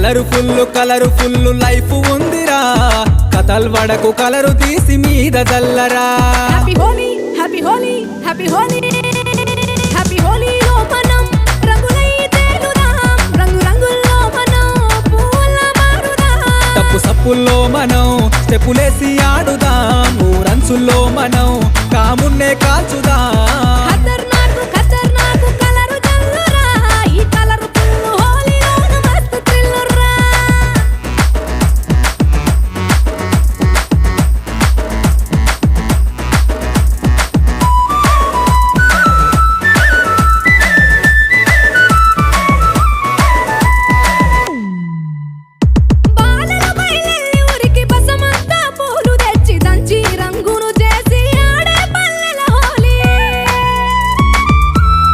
colour full life ఉందిరా కథల్ వడకు colour తీసి మీద జల్లరా happy Holi happy Holi happy Holi happy హోలీలో మనం రంగులై తేలుదాం రంగు రంగుల్లో మనం పూల మారుదాం తప్పు సప్పుల్లో మనం స్టెప్పులేసి ఆడుదాం ఊరంచుల్లో మనం కామున్నే కాల్చుదాం